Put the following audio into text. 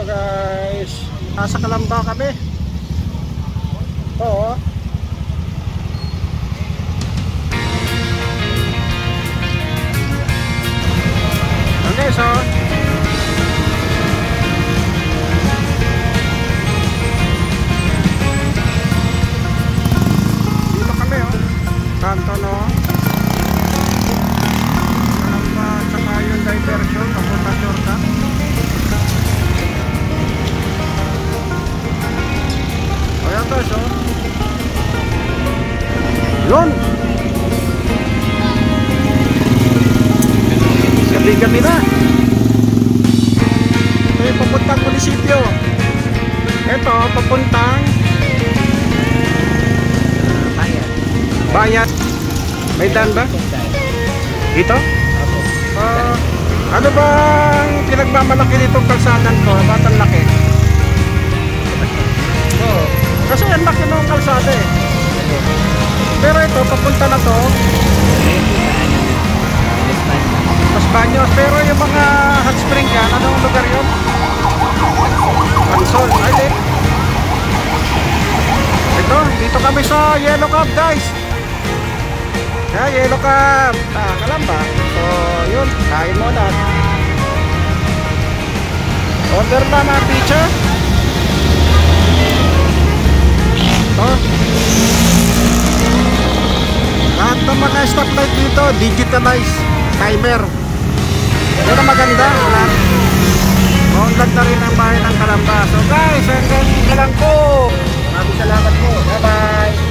Hello guys, nasa Kalamba kami. Oo. Okay, so dito kami, oh. Kanto, no? Kalamba, tsaka yung diversion papunta Yorka. Ayan guys, oh. Yun. Gabi-gabi na. Ito yung papuntang munisipyo. Ito, papuntang bayan. May daan ba? Dito? Ano bang pinagmamalaki nitong kalsadan ko? Ba't ang laki? Kasi ang laki ng kalsada eh. Pero ito, papunta na to Los Baños. Pero yung mga hot spring yan, anong lugar yun? Pansol. Ay, din. Ito, dito kami sa Yellow Cab guys. Yellow Cab. Kalamba. So, yun. Kain muna. Order na mga pizza. Lahat ng mga stoplight dito digitalized timer. Yun ang maganda. Maunlad na rin ang bahay ng Kalamba. So guys, hanggang lang po. Maraming salamat po. Bye bye.